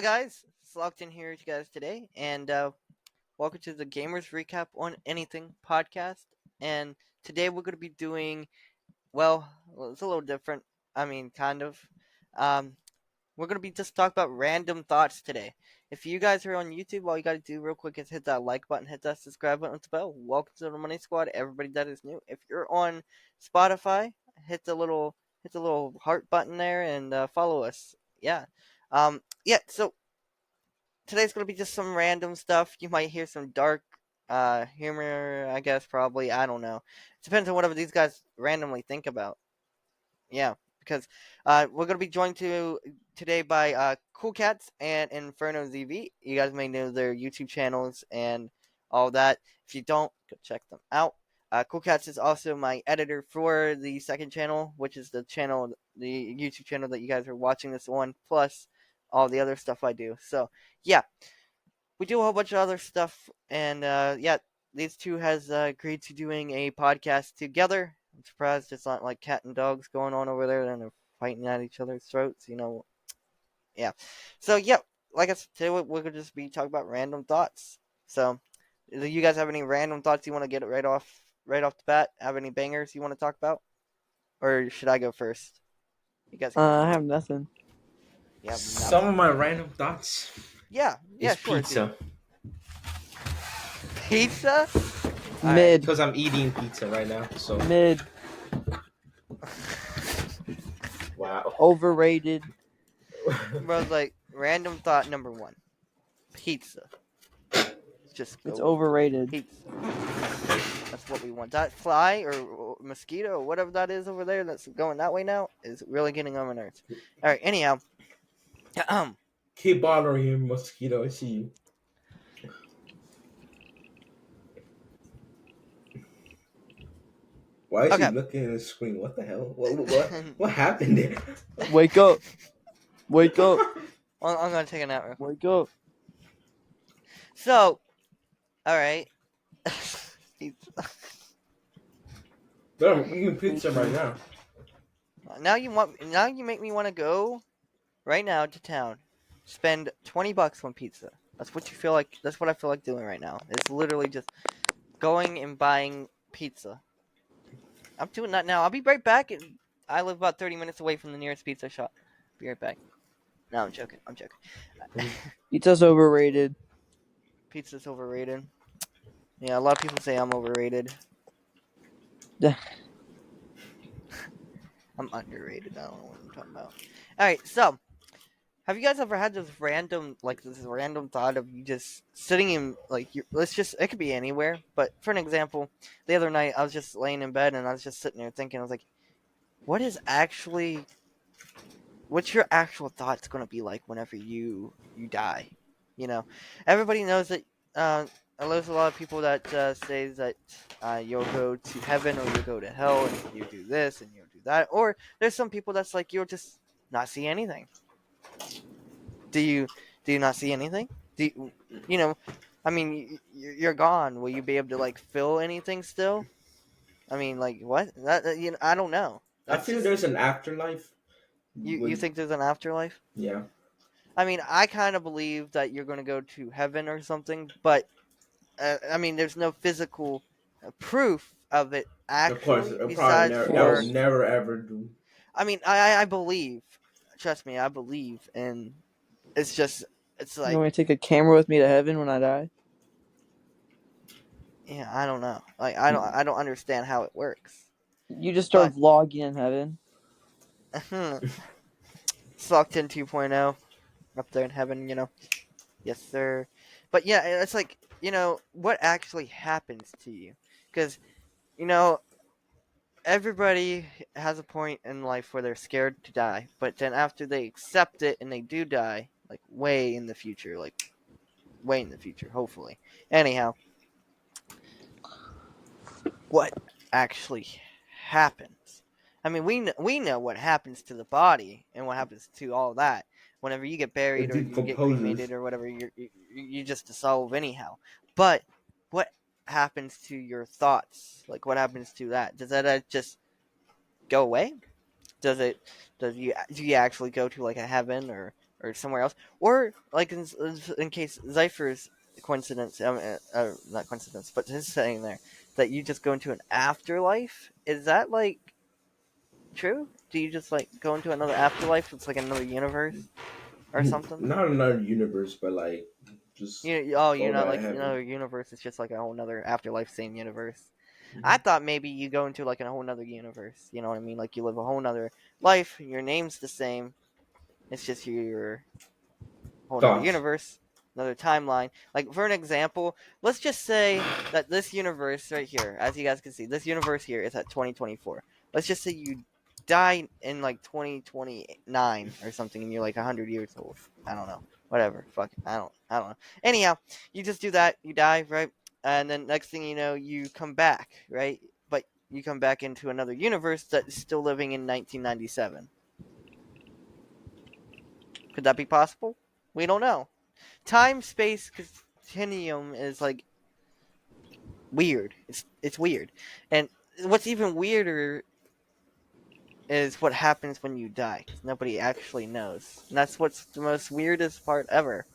guys, it's Locked in here with you guys today, and welcome to the Gamers Recap on Anything podcast. And today we're going to be doing, it's a little different. Kind of. Um, we're going to be just talking about random thoughts today. If you guys are on YouTube, all you got to do real quick is hit that like button, hit that subscribe button with the bell. Welcome to the Money Squad, everybody that is new. If you're on Spotify, hit the little heart button there and follow us. Yeah. So today's gonna be just some random stuff. You might hear some dark humor, I guess, probably. I don't know. It depends on whatever these guys randomly think about. Yeah, because we're gonna be joined today by Cool Cats and Inferno ZV. You guys may know their YouTube channels and all that. If you don't, go check them out. Cool Cats is also my editor for the second channel, which is the YouTube channel that you guys are watching this on, plus all the other stuff I do. So yeah, we do a whole bunch of other stuff, and these two has agreed to doing a podcast together. I'm surprised it's not like cat and dogs going on over there and they're fighting at each other's throats, Yeah. So yeah, like I said, today we're gonna just be talking about random thoughts. So, do you guys have any random thoughts you want to get it right off the bat? Have any bangers you want to talk about, or should I go first? You guys can go I first. have nothing. You have Some of nothing. my random thoughts Yeah, is sure, dude. pizza. Pizza. All right. Mid. Because I'm eating pizza right now. So Mid. wow. Overrated. Bro's like random thought number one: pizza. Just go It's with it. overrated. Pizza. That's what we want. That fly or mosquito or whatever that is over there that's going that way now is really getting on my nerves. All right. Anyhow, Keep bothering you, mosquito. I see you. Why is Okay. he looking at the screen? What the hell? What happened there? Wake up. Wake up. I'm gonna take a nap real quick. Wake up. So, all right. Pizza. Bro, I'm eating pizza right now. Now you make me want to go right now to town, spend $20 on pizza. That's what you feel like. That's what I feel like doing right now. It's literally just going and buying pizza. I'm doing that now. I'll be right back. I live about 30 minutes away from the nearest pizza shop. Be right back. No, I'm joking. Pizza's overrated. Pizza's overrated. Yeah, a lot of people say I'm overrated. Yeah. I'm underrated. I don't know what I'm talking about. Alright, so have you guys ever had this random thought of you just sitting in it could be anywhere, but for an example, the other night I was just laying in bed and I was just sitting there thinking, I was like, what's your actual thoughts gonna be like whenever you die? Everybody knows that there's a lot of people that say that you'll go to heaven or you'll go to hell and you do this and you'll do that, or there's some people that's like you'll just not see anything. Do you not see anything? You're gone. Will you be able to like feel anything still? I mean, like what? I don't know. I feel there's an afterlife. You think there's an afterlife? Yeah. I mean, I kind of believe that you're going to go to heaven or something, but there's no physical proof of it Of course, actually. it'll probably Besides never. for, That will never ever do. I mean, I believe. Trust me, I believe, and it's just it's You like, want me to take a camera with me to heaven when I die? yeah, I don't know. Like I don't understand how it works. You just start vlogging in heaven. Sucked in 2.0 up there in heaven, Yes, sir. But yeah, it's like, what actually happens to you? Because, everybody has a point in life where they're scared to die, but then after they accept it and they do die, like way in the future, hopefully. Anyhow, what actually happens? I mean, we know what happens to the body and what happens to all that. Whenever you get buried It or you get decomposes. cremated or whatever, you just dissolve anyhow. But what happens to your thoughts? Like, what happens to that? Does that just go away? Do you actually go to like a heaven or or somewhere else, or like in case Zypher's coincidence, not coincidence, but his saying there that you just go into an afterlife. Is that like true? Do you just like go into another afterlife? It's like another universe or something. Not another universe, but like just You're go not to like heaven. another universe. It's just like a whole another afterlife, same universe. I Mhm. thought maybe you go into like a whole nother universe. You know what I mean? Like you live a whole nother life. Your name's the same. It's just your whole nother Thoughts. universe, another timeline. Like for an example, let's just say that this universe right here, as you guys can see, this universe here is at 2024. Let's just say you die in like 2029 or something, and you're like 100 years old. I don't know. Whatever. Fuck. It. I don't know. Anyhow, you just do that. You die, right? And then next thing you know, you come back, right? But you come back into another universe that's still living in 1997. Could that be possible? We don't know. Time space continuum is like weird. It's weird, and what's even weirder is what happens when you die, because nobody actually knows. And that's what's the most weirdest part ever.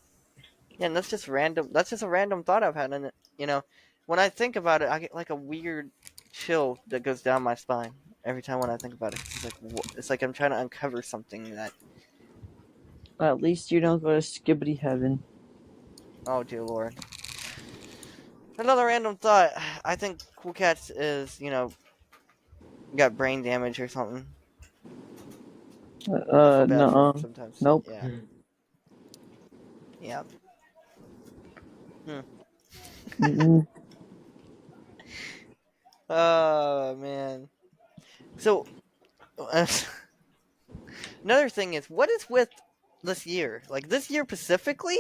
Yeah, and that's just random. That's just a random thought I've had, and when I think about it, I get like a weird chill that goes down my spine every time when I think about it. It's like I'm trying to uncover something that. At least you don't go to Skibbity Heaven. Oh dear lord. Another random thought. I think Cool Cats is got brain damage or something. I feel bad for him No. sometimes. Nope. Yeah. Yeah. Hmm. Mm-mm. Oh man. So another thing is, what is with this year? Like this year specifically?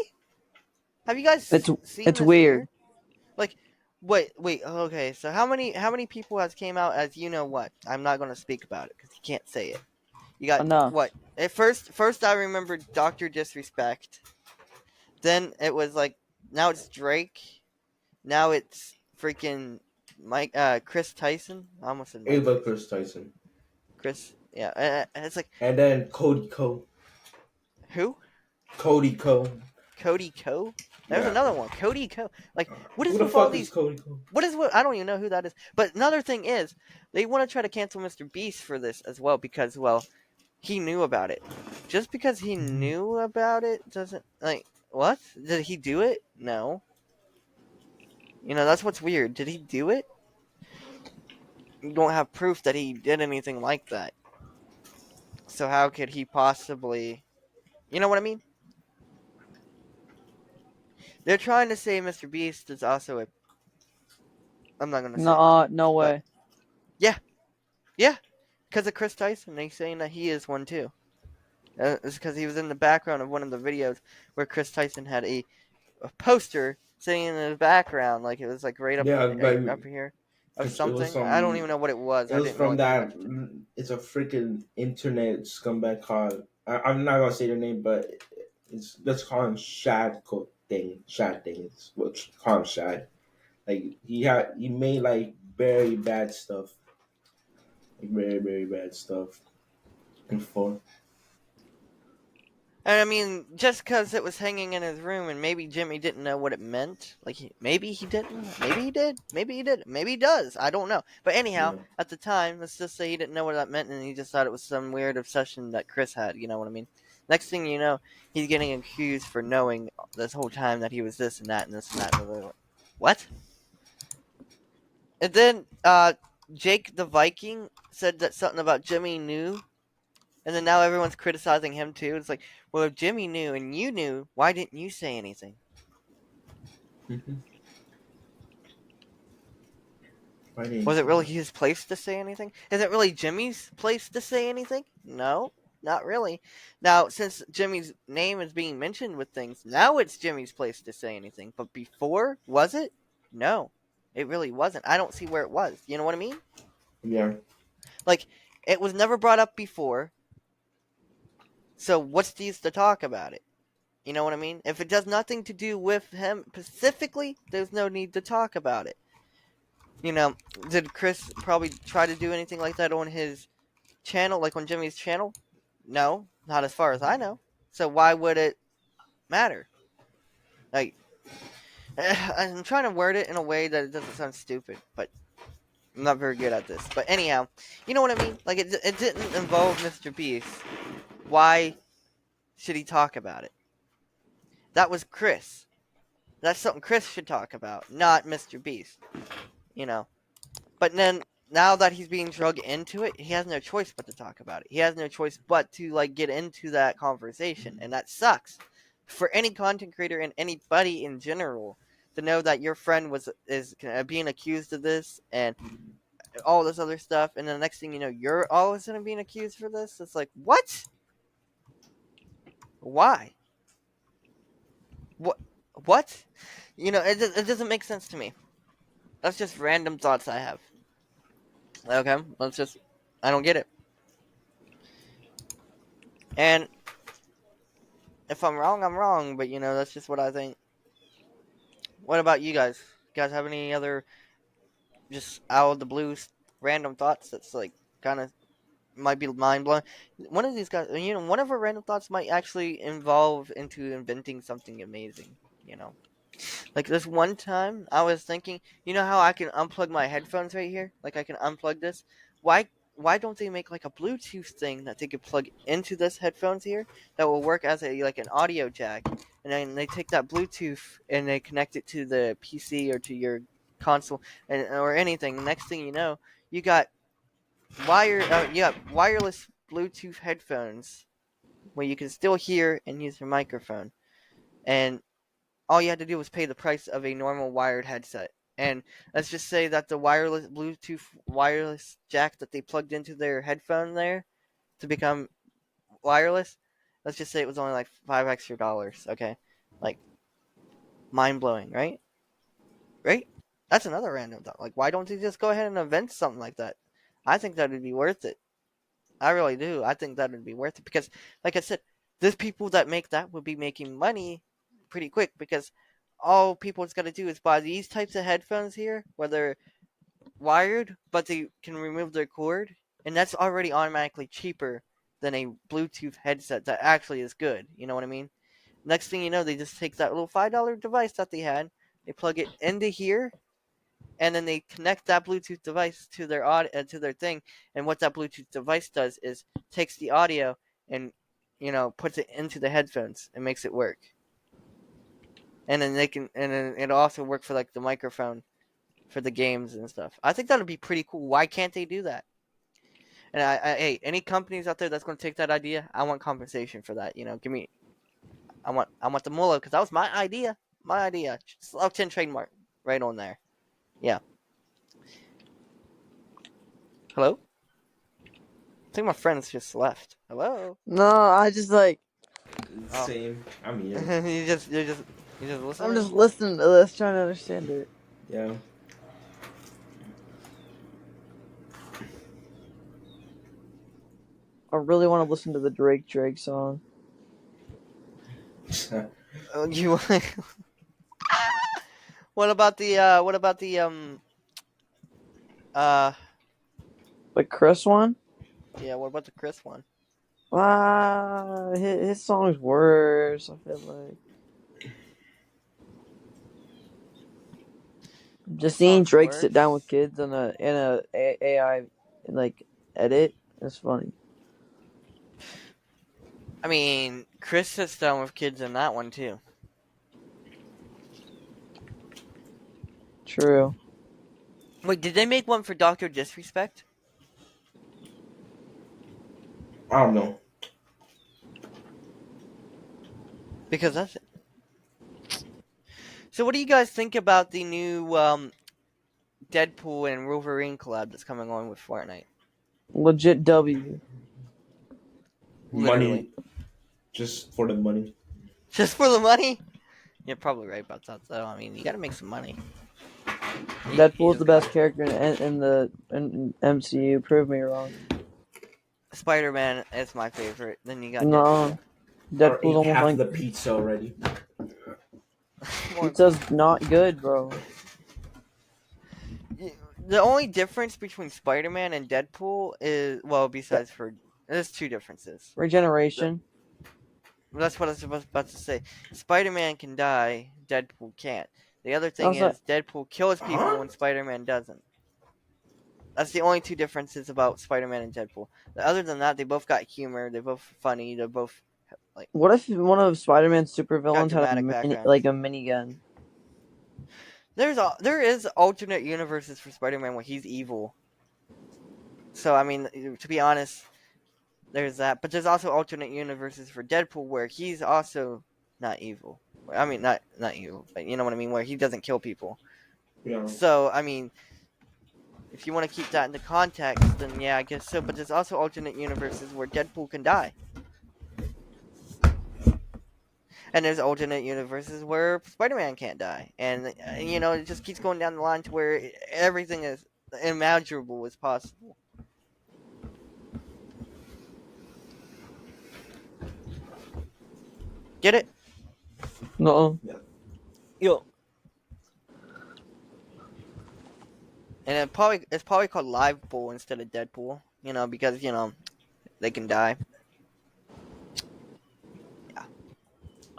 Have you guys seen It's this weird. year? Like, wait. Okay, so how many people has came out as you know what? I'm not gonna speak about it because you can't say it. You got Enough. what? At first I remember Doctor Disrespect. Then it was like now it's Drake. Now it's freaking Chris Tyson. I almost said Mike Ava Tyson. Chris Tyson. Chris, yeah, and it's like And then Cody Co. who? Cody Co. Cody Co. There's Yeah. another one, Cody Co. Like, what Who is the with all fuck is these? Cody Co? What is what? I don't even know who that is. But another thing is, they want to try to cancel Mr. Beast for this as well because, well, he knew about it. Just because he knew about it doesn't like what? Did he do it? No. That's what's weird. Did he do it? You don't have proof that he did anything like that. So how could he possibly? You know what I mean? They're trying to say Mr. Beast is also a. I'm not gonna say it, No but way. yeah, yeah, because of Chris Tyson, they saying that he is one too. It's because he was in the background of one of the videos where Chris Tyson had a poster sitting in the background, like it was like right up Yeah, in like up here of it was something. I don't even know what it was. it I was didn't really from pay that. much attention. It's a freaking internet scumbag called. I'm not gonna say the name, but let's call him Shad thing. Shad thing. It's what call him Shad. Like he made like very bad stuff, like very very bad stuff before. And I mean, just because it was hanging in his room, and maybe Jimmy didn't know what it meant. Like, maybe he didn't. Maybe he did. Maybe he did. Maybe he does. I don't know. But anyhow, Yeah. at the time, let's just say he didn't know what that meant, and he just thought it was some weird obsession that Chris had. You know what I mean? Next thing you know, he's getting accused for knowing this whole time that he was this and that and this and that. And the other. What? And then Jake the Viking said that something about Jimmy knew. And then now everyone's criticizing him too. It's like, well, if Jimmy knew and you knew, why didn't you say anything? Mm-hmm. Was it really his place to say anything? Is it really Jimmy's place to say anything? No, not really. Now, since Jimmy's name is being mentioned with things, now it's Jimmy's place to say anything. But before, was it? No, it really wasn't. I don't see where it was. You know what I mean? Yeah. Like, it was never brought up before. So what's the use to talk about it? You know what I mean? If it does nothing to do with him specifically, there's no need to talk about it. Did Chris probably try to do anything like that on his channel, like on Jimmy's channel? No, not as far as I know. So why would it matter? Like, I'm trying to word it in a way that it doesn't sound stupid, but I'm not very good at this. But anyhow, you know what I mean? Like, it didn't involve Mr. Beast. Why should he talk about it? That was Chris. That's something Chris should talk about, not Mr. Beast. You know. But then, now that he's being drugged into it, he has no choice but to talk about it. He has no choice but to, like, get into that conversation. And that sucks. For any content creator and anybody in general to know that your friend is being accused of this and all this other stuff, and the next thing you know, you're all of a sudden being accused for this. It's like, what? Why? What? You know, it doesn't make sense to me. That's just random thoughts I have. Okay, I don't get it. And if I'm wrong, I'm wrong, but you know, that's just what I think. What about you guys? You guys have any other just out of the blue random thoughts that's like kind of might be mind blowing? One of these guys, you know, one of our random thoughts might actually involve into inventing something amazing, you know. Like this one time, I was thinking, you know how I can unplug my headphones right here? Like I can unplug this. Why? Why don't they make like a Bluetooth thing that they could plug into this headphones here that will work as a like an audio jack, and then they take that Bluetooth and they connect it to the PC or to your console and or anything. Next thing you know, you got wireless Bluetooth headphones where you can still hear and use your microphone, and all you had to do was pay the price of a normal wired headset. And let's just say that the wireless Bluetooth wireless jack that they plugged into their headphone there to become wireless, let's just say it was only like $5 extra. Okay, like mind blowing, right? Right? That's another random thought. Like, why don't they just go ahead and invent something like that? I think that would be worth it. I really do. I think that would be worth it because, like I said, those people that make that would be making money pretty quick because all people's got to do is buy these types of headphones here, where they're wired, but they can remove their cord, and that's already automatically cheaper than a Bluetooth headset that actually is good. You know what I mean? Next thing you know, they just take that little $5 device that they had, they plug it into here, and then they connect that Bluetooth device to their to their thing. And what that Bluetooth device does is takes the audio and puts it into the headphones and makes it work. And then it'll also work for like the microphone for the games and stuff. I think that would be pretty cool. Why can't they do that? And hey, any companies out there that's going to take that idea, I want compensation for that. Give me, I want the mullah because that was my idea. My idea. Slav 10 trademark right on there. Yeah. Hello? I think my friends just left. Hello? No, I just like Same. I'm here. you're just listening? I'm just listening to this, trying to understand it. Yeah. I really want to listen to the Drake song. You What about the The Chris one? yeah, what about the Chris one? His song's worse, I feel like. Just seeing Drake sit down with kids in a AI like edit is funny. I mean, Chris sits down with kids in that one too. True. Wait, did they make one for Dr. Disrespect? I don't know. Because that's it. So what do you guys think about the new Deadpool and Wolverine collab that's coming on with Fortnite? Legit W. Literally. Money. Just for the money. Just for the money? You're probably right about that, though. I mean, you gotta make some money. Deadpool's the best character in the MCU. Prove me wrong. Spider-Man is my favorite. Then you got No. Deadpool's Ate almost half like the pizza already. pizza's not good, bro. The only difference between Spider-Man and Deadpool is, well, besides for, there's two differences. Regeneration. That's what I was about to say. Spider-Man can die, Deadpool can't. The other thing Also, is Deadpool kills people Huh? when Spider-Man doesn't. That's the only two differences about Spider-Man and Deadpool. Other than that, they both got humor. They're both funny. They're both like what if one of Spider-Man's got supervillains had a dramatic mini, backgrounds. like a minigun? There is alternate universes for Spider-Man where he's evil. So I mean, to be honest, there's that. But there's also alternate universes for Deadpool where he's also not evil. I mean, not evil, but you know what I mean, where he doesn't kill people. Yeah. So I mean, if you want to keep that into context, then yeah, I guess so. But there's also alternate universes where Deadpool can die. And there's alternate universes where Spider-Man can't die, and you know it just keeps going down the line to where everything is imaginable as possible. Get it? No. Yo. And it's probably called Live Pool instead of Deadpool, you know, because you know they can die.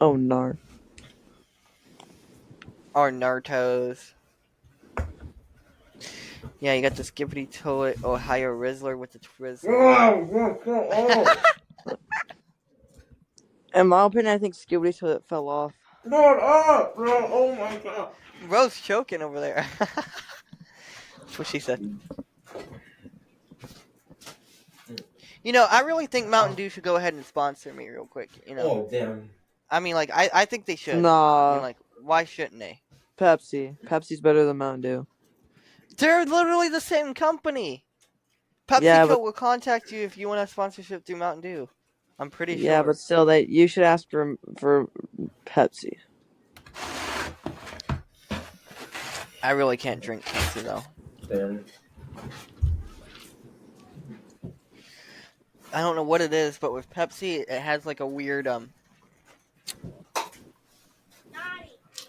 Oh no. Or Naruto's. Yeah, you got the Skippity Toilet Ohio Rizzler with the Twizzler. In my opinion, I think Skibidi Toilet fell off. Not up, bro. Oh my god. Rose choking over there. That's what she said. You know, I really think Mountain Dew should go ahead and sponsor me real quick. You know, Oh damn. I mean, like, I think they should. I Nah. mean, like, why shouldn't they? Pepsi. Pepsi's better than Mountain Dew. They're literally the same company. PepsiCo Yeah, but- will contact you if you want a sponsorship through Mountain Dew. I'm pretty sure. Yeah, but still, you should ask for Pepsi. I really can't drink Pepsi though. Damn. I don't know what it is, but with Pepsi, it has like a weird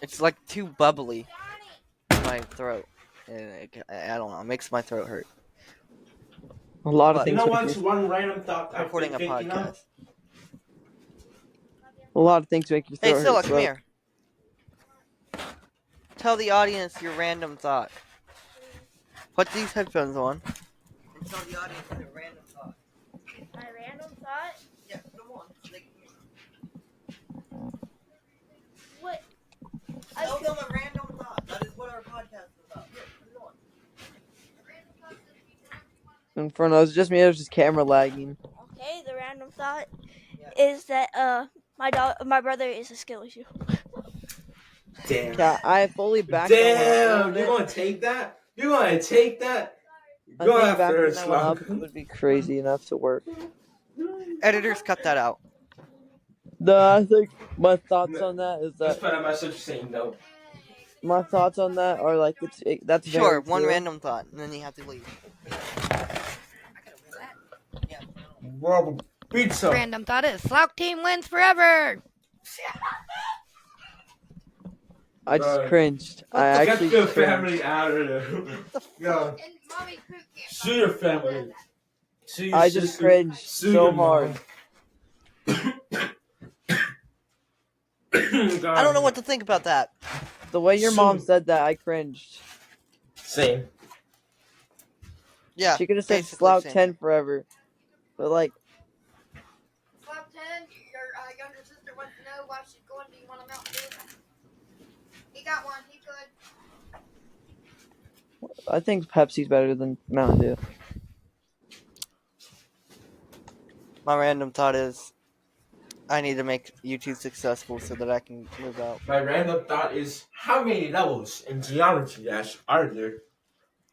it's like too bubbly in my throat. And I don't know. It makes my throat hurt. A lot of But- You things. know what's one random thought I've Recording been a thinking of? podcast. A lot of things make your throat Hey, Scylla, hurt. come here. Tell the audience your random thought. Put these headphones on. And tell the audience your random thought. My random thought? Yeah, come on. They can hear. What? Tell them a random thought. That is what our podcast is about. Here, put it on. In front of us, just me. It was just camera lagging. Okay, the random thought Yeah. is that my brother is a skill issue. Damn. Yeah, I fully backed that one Damn. up. You're gonna take that? You're gonna take that? I Go think after backing her, that one up Slug. would be crazy enough to work. Editors, cut that out. I think my thoughts on that is Just that put a message saying no. my thoughts on that are like that's very Sure, one true. random thought, and then you have to leave. Rubber pizza. Random thought is Slough team wins forever. I just Bro. cringed. I Get actually your cringed. family out of there. Yo, And mommy poop can't sue your family. Sue your I just sister. cringed Sue so your hard. mom. I don't know what to think about that. The way your mom Soon. said that, I cringed. Same. Yeah, She could have said basically Slough same. 10 forever. But like, Slough 10, your younger sister wants to know why she's going. Do you want a Mountain Dew? He got one. He could. I think Pepsi's better than Mountain Dew. My random thought is, I need to make YouTube successful so that I can move out. My random thought is, how many levels in Geometry Dash are there?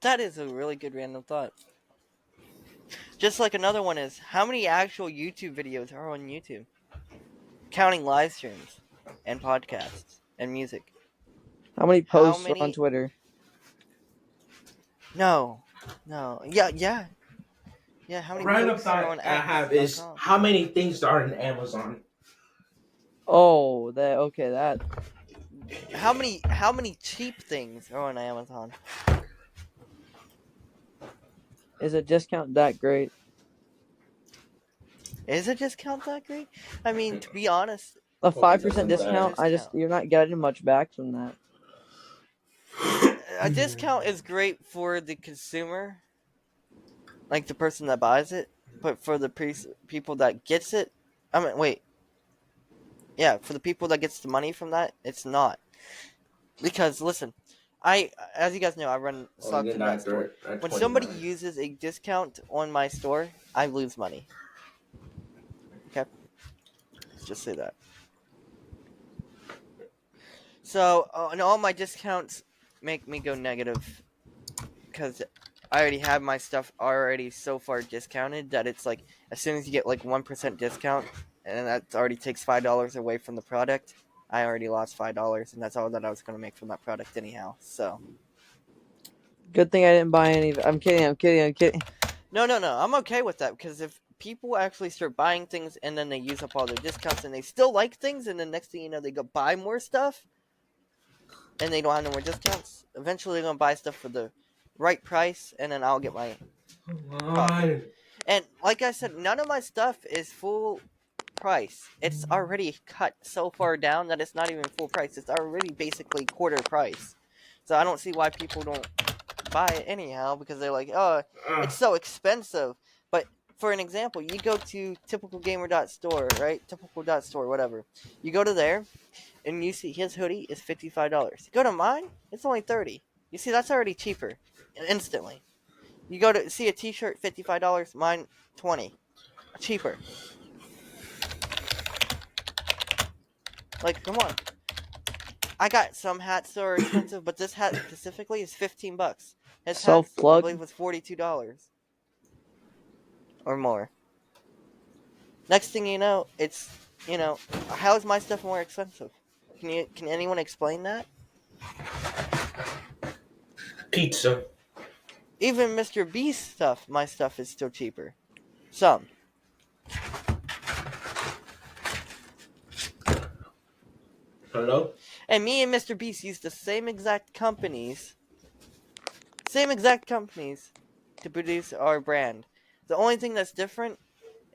That is a really good random thought. Just like another one is, how many actual YouTube videos are on YouTube? Counting live streams and podcasts and music. How many posts many- are on Twitter? No. Yeah. How many Random posts are on thought I have is, X.com? how many things are in Amazon? Oh, that. How many cheap things are on Amazon? Is a discount that great? Is a discount that great? I mean, to be honest, A Okay, 5% doesn't discount. matter. You're not getting much back from that. a discount is great for the consumer, like the person that buys it, but for the people that gets it, I mean, wait, yeah, for the people that gets the money from that, it's not. Because listen, as you guys know, I run Oh, you're not Store. at When somebody 29. uses a discount on my store, I lose money. Okay, let's just say that. So, and all my discounts make me go negative because I already have my stuff already so far discounted that it's like as soon as you get like 1% discount, and that already takes $5 away from the product, I already lost $5, and that's all that I was going to make from that product anyhow. So, Good thing I didn't buy any. I'm kidding. no, I'm okay with that because if people actually start buying things and then they use up all their discounts and they still like things, and the next thing you know, they go buy more stuff and they don't have no more discounts, eventually they're going to buy stuff for the right price, and then I'll get my profit. And like I said, none of my stuff is full price. It's already cut so far down that it's not even full price. It's already basically quarter price. So I don't see why people don't buy it anyhow because they're like, oh, it's so expensive. But for an example, you go to typicalgamer.store, right? Typical.store, whatever. You go to there and you see his hoodie is $55. You go to mine, it's only $30. You see, that's already cheaper instantly. You go to see a t-shirt, $55, mine $20. Cheaper. Like, come on. I got some hats that are expensive, but this hat specifically is $15. His hat, I believe, was $42 or more. Next thing you know, it's how is my stuff more expensive? Can anyone explain that? Pizza. Even Mr. Beast stuff, my stuff is still cheaper. Some. Hello? And me and Mr. Beast use the same exact companies to produce our brand. The only thing that's different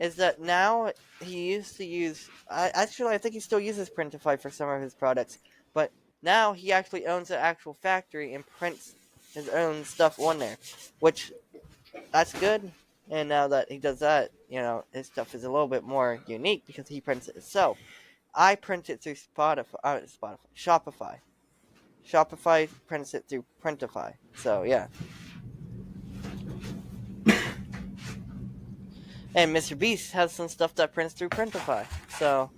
is that now he used to use. I think he still uses Printify for some of his products, but now he actually owns an actual factory and prints his own stuff on there, which that's good. And now that he does that, his stuff is a little bit more unique because he prints it himself. I print it through Shopify. Shopify prints it through Printify. So yeah. And Mr. Beast has some stuff that prints through Printify. So.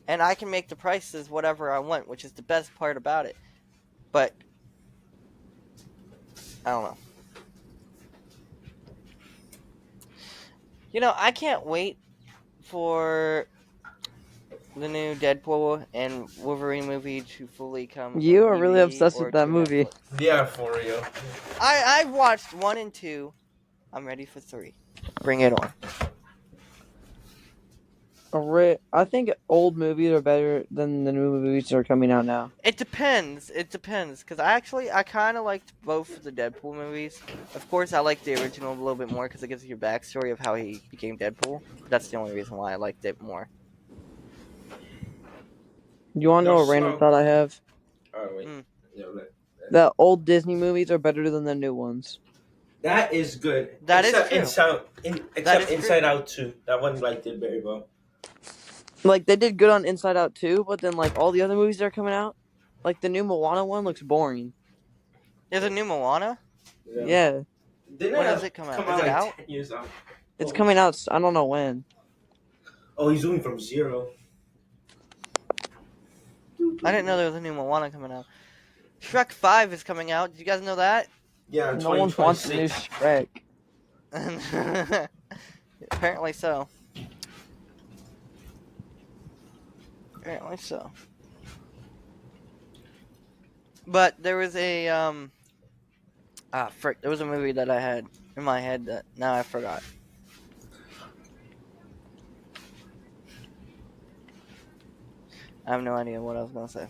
And I can make the prices whatever I want, which is the best part about it. But I don't know. I can't wait for the new Deadpool and Wolverine movie to fully come. You on are really DVD obsessed or with that to movie. Netflix. Yeah, for real. I've watched 1 and 2. I'm ready for 3. Bring it on. I think old movies are better than the new movies that are coming out now. It depends. Because I kind of liked both of the Deadpool movies. Of course, I like the original a little bit more because it gives you a backstory of how he became Deadpool. That's the only reason why I liked it more. You want to know a random thought I have? Oh, wait. Yeah, The old Disney movies are better than the new ones. that is good. That is true. Except Inside Out 2. That one did very well. Like, they did good on Inside Out 2, but then, like, all the other movies that are coming out, like, the new Moana one looks boring. There's a new Moana? Yeah. Didn't when does it come out? Is it like out? 10 years out. It's coming out, I don't know when. Oh, he's doing from zero. I didn't know there was a new Moana coming out. Shrek 5 is coming out. Did you guys know that? Yeah, No one wants a new Shrek. Apparently so. But there was a there was a movie that I had in my head that now I forgot. I have no idea what I was gonna say.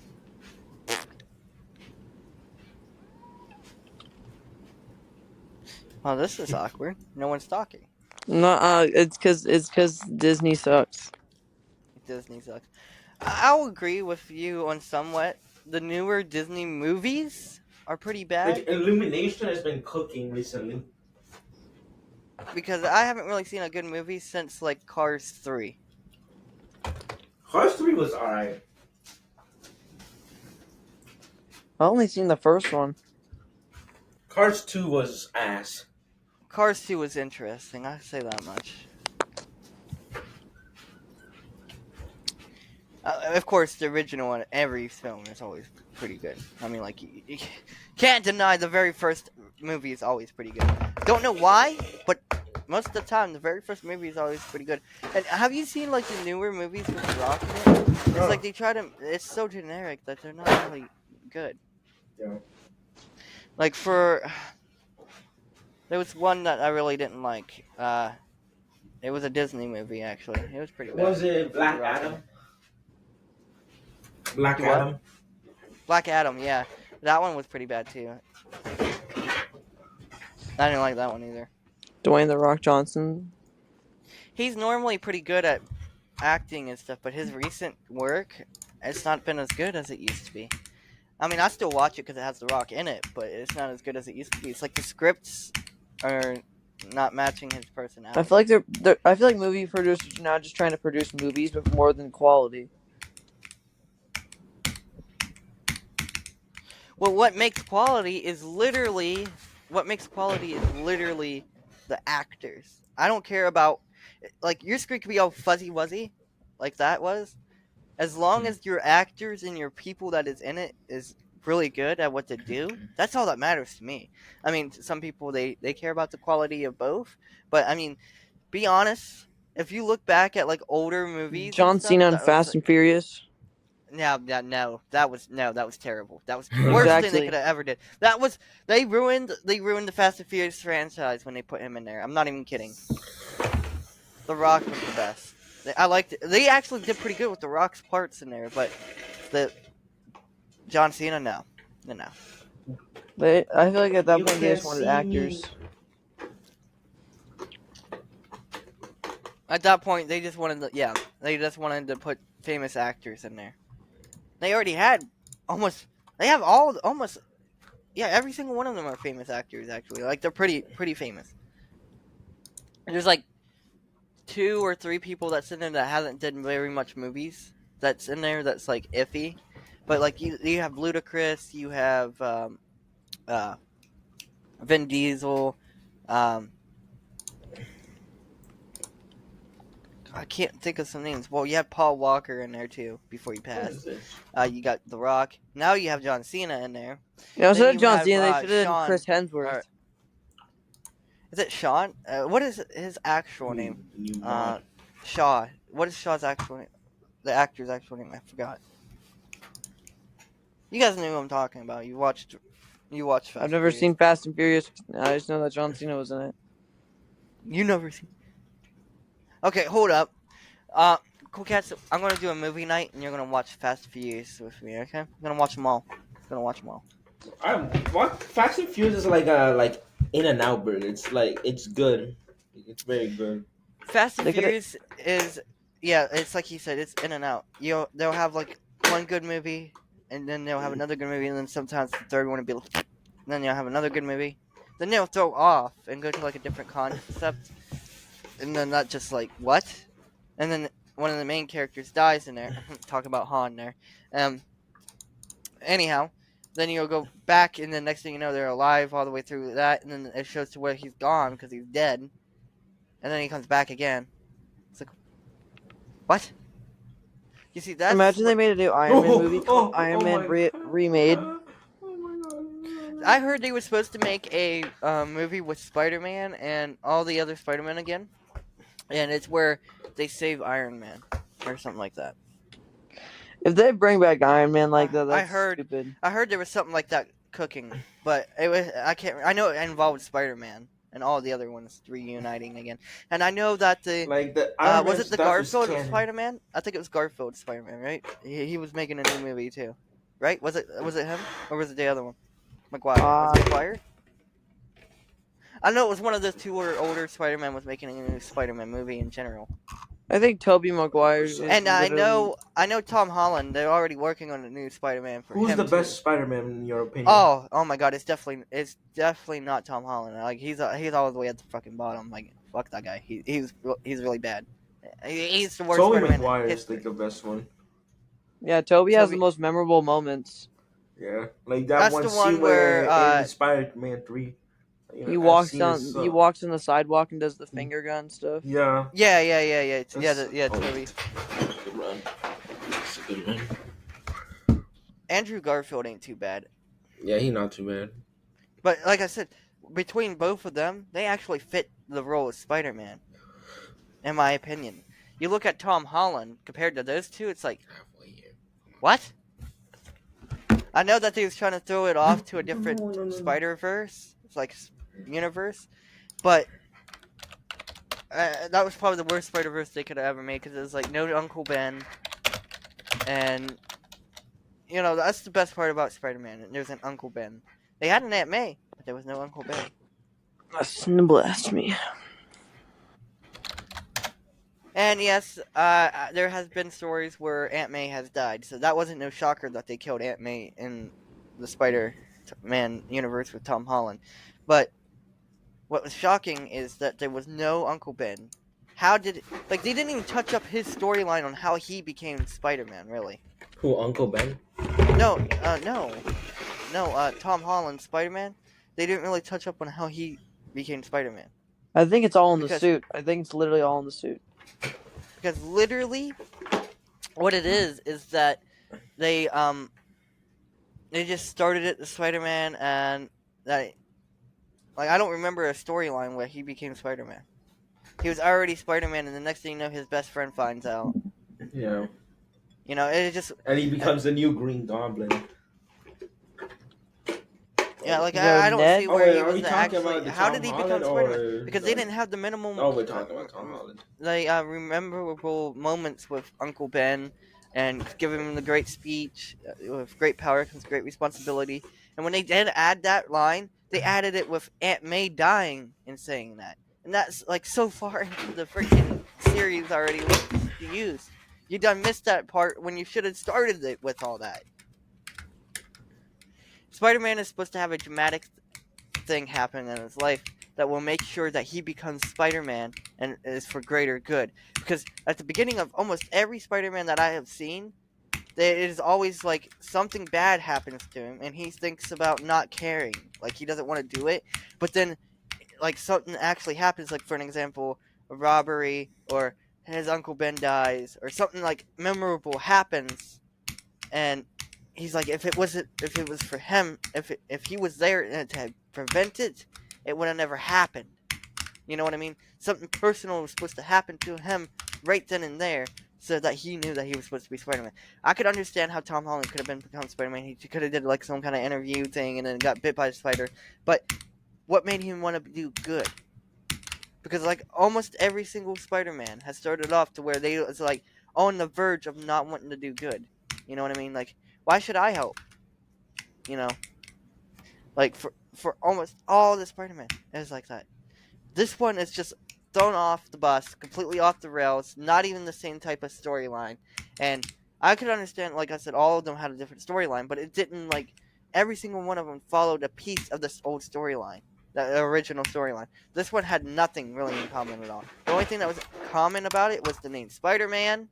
Oh, this is awkward. No one's talking. No, it's cause Disney sucks. Disney sucks. I'll agree with you on somewhat. The newer Disney movies are pretty bad Like Illumination has been cooking recently. because I haven't really seen a good movie since like Cars 3. Cars 3 was alright. I only seen the first one. Cars 2 was ass. Cars 2 was interesting, I say that much. Of course, the original one, every film is always pretty good. I mean, like, you can't deny the very first movie is always pretty good. Don't know why, but most of the time, the very first movie is always pretty good. And have you seen, like, the newer movies with The Rock in it? It's like they try to... It's so generic that they're not really good. Yeah. Like, for... There was one that I really didn't like. It was a Disney movie, actually. It was pretty bad. Was it Black Adam? Black What? Adam? Black Adam, yeah. That one was pretty bad, too. I didn't like that one either. Dwayne the Rock Johnson. He's normally pretty good at acting and stuff, but his recent work, it's not been as good as it used to be. I mean, I still watch it because it has The Rock in it, but it's not as good as it used to be. It's like the scripts are not matching his personality. I feel like I feel like movie producers are now just trying to produce movies with more than quality. Well, what makes quality is literally the actors. I don't care about, like, your script could be all fuzzy wuzzy, like that was. As long as your actors and your people that is in it is really good at what they do, that's all that matters to me. I mean, some people, they care about the quality of both, but I mean, be honest, if you look back at, like, older movies, John Cena and Fast and Furious. No, that was terrible. That was the worst thing Exactly. they could have ever did. They ruined the Fast and Furious franchise when they put him in there. I'm not even kidding. The Rock was the best. I liked it. They actually did pretty good with The Rock's parts in there, but the John Cena, no. I feel like at that You point they just can't wanted see actors. me. At that point, they just wanted to put famous actors in there. They already had every single one of them are famous actors, actually. Like, they're pretty famous. There's like 2 or 3 people that's in there that hasn't done very much movies that's in there that's like iffy. But like you have Ludacris, you have Vin Diesel, I can't think of some names. Well, you have Paul Walker in there too before he What passed. is this? You got The Rock. Now you have John Cena in there. Yeah, instead Then of you John have, Cena, they should have Sean, done Chris Hemsworth. or- Is it Sean? What is his actual name? New mod. Shaw. What is Shaw's actual name? The actor's actual name? I forgot. You guys know who I'm talking about. You watched Fast I've never and Furious. seen Fast and Furious. I just know that John Cena was in it. You never seen. Okay, hold up. Cool Cats, I'm gonna do a movie night, and you're gonna watch Fast and Furious with me. Okay? I'm gonna watch them all. What Fast and Furious is like a In and Out burger. It's good. It's very good. Fast and They coulda- Furious is, yeah, it's like he said, it's in and out. They'll have like one good movie, and then they'll have another good movie, and then sometimes the third one will be, and then you'll have another good movie. Then they'll throw off and go to like a different concept, and then that just like what? And then one of the main characters dies in there. Talk about Han there. Anyhow, then you'll go back, and the next thing you know, they're alive all the way through that, and then it shows to where he's gone because he's dead, and then he comes back again. It's like, what? You see, that's Imagine they made a new Iron Man movie called oh Iron Man my- Remade. Oh my god. I heard they were supposed to make a movie with Spider-Man and all the other Spider-Man again, and it's where they save Iron Man or something like that. If they bring back Iron Man like that, I that's heard- stupid. I heard there was something like that cooking, but I know it involved Spider-Man and all the other ones reuniting again, and I know that the Like the Iron was Man it the stuff is Garfield canon. Spider-Man? I think it was Garfield Spider-Man, right? He was making a new movie too, right? Was it him or was it the other one? McGuire. Was it McGuire? I know it was one of the two or older Spider-Man was making a new Spider-Man movie in general. I think Tobey Maguire is And I literally- know Tom Holland. They're already working on a new Spider-Man for Who's him the too. best Spider-Man in your opinion? Oh my God! It's definitely not Tom Holland. Like he's all the way at the fucking bottom. Like fuck that guy. He's really bad. He's the worst Tobey Spider-Man in Maguire is history. like the best one. Yeah, Toby has the Tobey- most memorable moments. Yeah, like that That's one the scene one where where, in Spider-Man 3, you know, He that walks scene on is he walks on the sidewalk and does the finger gun stuff. Yeah. Yeah. That's- Toby. Good run. That's a good run. Andrew Garfield ain't too bad. Yeah, he not too bad. But like I said, between both of them, they actually fit the role of Spider-Man. In my opinion, you look at Tom Holland compared to those two, it's like, what? I know that he was trying to throw it off to a different No. Spider-Verse, it's like universe, but that was probably the worst Spider-Verse they could have ever made because it was like no Uncle Ben, and you know that's the best part about Spider-Man. There's an Uncle Ben. They had an Aunt May, but there was no Uncle Ben. That's blasphemy. And yes, there has been stories where Aunt May has died, so that wasn't no shocker that they killed Aunt May in the Spider-Man universe with Tom Holland. But what was shocking is that there was no Uncle Ben. How did they didn't even touch up his storyline on how he became Spider-Man, really. Who, Uncle Ben? No, Tom Holland Spider-Man. They didn't really touch up on how he became Spider-Man. I think it's all in the Because- suit. I think it's literally all in the suit. Because literally, what it is that they just started it, the Spider-Man, and that, like, I don't remember a storyline where he became Spider-Man. He was already Spider-Man, and the next thing you know, his best friend finds out. Yeah. You know, it just, And he becomes the new Green Goblin. yeah, like, Is there I don't Ned? see Oh, where wait, he are was we talking actually, about the how Tom did he Holland become Spider-Man? or Because they didn't have the minimum, Oh, we're talking about Tom Holland. like, memorable moments with Uncle Ben and giving him the great speech with great power comes great responsibility. And when they did add that line, they added it with Aunt May dying and saying that. And that's like so far into the freaking series already used. You done missed that part when you should have started it with all that. Spider-Man is supposed to have a dramatic thing happen in his life that will make sure that he becomes Spider-Man and is for greater good. Because at the beginning of almost every Spider-Man that I have seen, it is always like something bad happens to him and he thinks about not caring. Like he doesn't want to do it. But then like something actually happens, like for an example, a robbery or his Uncle Ben dies or something like memorable happens and he's like, if it was for him, if he was there to prevent it, it would have never happened. You know what I mean? Something personal was supposed to happen to him right then and there, so that he knew that he was supposed to be Spider-Man. I could understand how Tom Holland could have become Spider-Man. He could have did like some kind of interview thing and then got bit by a spider. But what made him want to do good? Because like almost every single Spider-Man has started off to where they was like on the verge of not wanting to do good. You know what I mean? Like, why should I help? You know, like for almost all the Spider-Man, it's like that. This one is just thrown off the bus, completely off the rails, not even the same type of storyline. And I could understand, like I said, all of them had a different storyline, but it didn't, like, every single one of them followed a piece of this old storyline, the original storyline. This one had nothing really in common at all. The only thing that was common about it was the name Spider-Man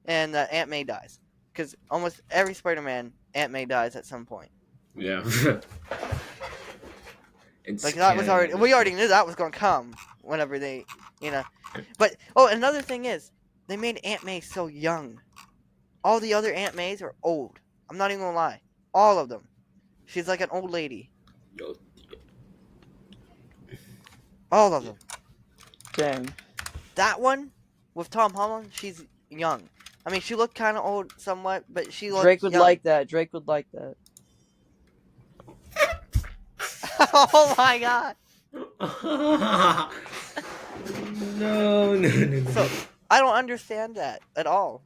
and that Aunt May dies. Because almost every Spider-Man, Aunt May dies at some point. Yeah. It's Like that was already, we already knew that was gonna come whenever they, you know. But another thing is, they made Aunt May so young. All the other Aunt Mays are old. I'm not even gonna lie, all of them. She's like an old lady. Yo. All of them. Dang. That one with Tom Holland, she's young. I mean, she looked kind of old somewhat, but she looked Drake would young. like that. Drake would like that. Oh my god. No. So I don't understand that at all.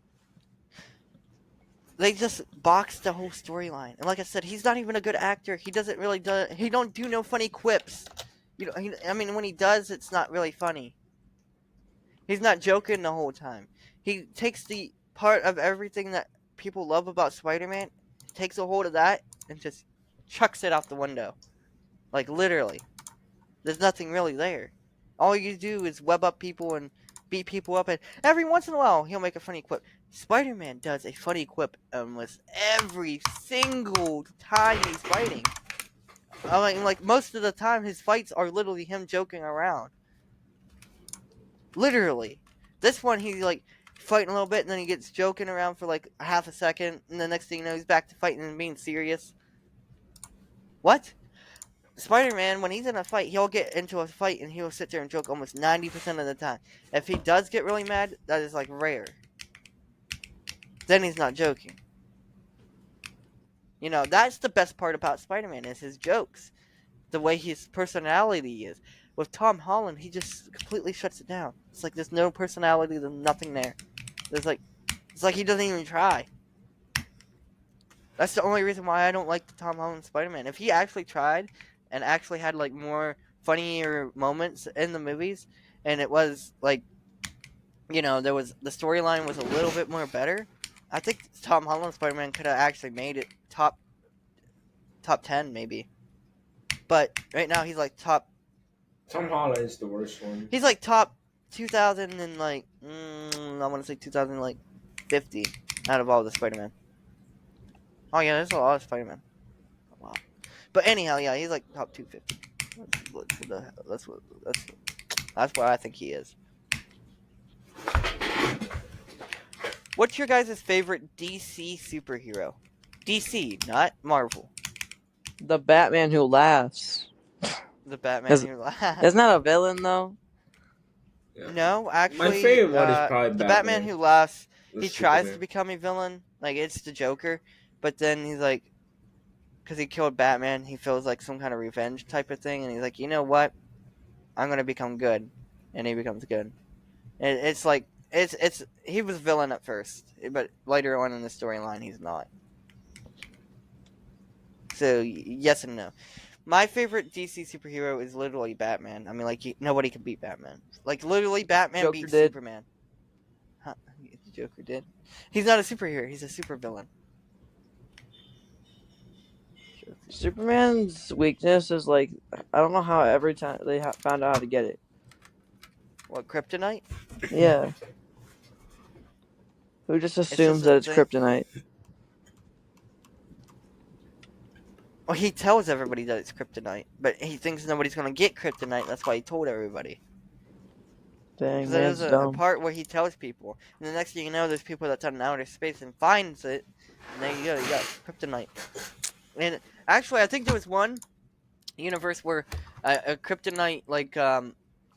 They just boxed the whole storyline, and like I said, he's not even a good actor. He doesn't really do. He don't do no funny quips. I mean, when he does, it's not really funny. He's not joking the whole time. He takes the part of everything that people love about Spider-Man, takes a hold of that, and just chucks it out the window. Like, literally. There's nothing really there. All you do is web up people and beat people up, and every once in a while, he'll make a funny quip. Spider-Man does a funny quip almost every single time he's fighting. I mean, like, most of the time, his fights are literally him joking around. Literally. This one, he's, like, fighting a little bit, and then he gets joking around for, like, half a second, and the next thing you know, he's back to fighting and being serious. What? Spider-Man, when he's in a fight, he'll get into a fight, and he'll sit there and joke almost 90% of the time. If he does get really mad, that is, like, rare. Then he's not joking. You know, that's the best part about Spider-Man, is his jokes. The way his personality is. With Tom Holland, he just completely shuts it down. It's like there's no personality, there's nothing there. It's like he doesn't even try. That's the only reason why I don't like the Tom Holland Spider-Man. If he actually tried and actually had like more funnier moments in the movies, and it was like, you know, there was the storyline was a little bit more better, I think Tom Holland Spider-Man could have actually made it top 10 maybe. But right now he's like top. Tom Holland is the worst one. He's like top 2000 and like I want to say 2050 out of all the Spider-Man. Oh yeah, there's a lot of Spider-Man. Wow. But anyhow, yeah, he's like top 250. That's what I think he is. What's your guys' favorite DC superhero? DC, not Marvel. The Batman who laughs. The Batman who Isn't that a villain though? Yeah. No, actually, My favorite one is probably the Batman who laughs. The He tries Superman. to become a villain, like it's the Joker, but then he's like, because he killed Batman, he feels like some kind of revenge type of thing, and he's like, you know what, I'm gonna become good, and he becomes good. And it's like it's he was a villain at first, but later on in the storyline, he's not. So yes and no. My favorite DC superhero is literally Batman. I mean, like nobody can beat Batman. Like literally, Batman Joker beats did. Superman. Huh? The Joker did. He's not a superhero. He's a supervillain. Superman's weakness is like, I don't know how every time they found out how to get it. What, kryptonite? Yeah. Who just just assumes a that it's thing. kryptonite? Well, he tells everybody that it's kryptonite, but he thinks nobody's gonna get kryptonite. That's why he told everybody. Dang, There's man's a dumb. part where he tells people, and the next thing you know, there's people that's out in outer space and finds it, and there you go, you got kryptonite. And actually, I think there was one universe where a kryptonite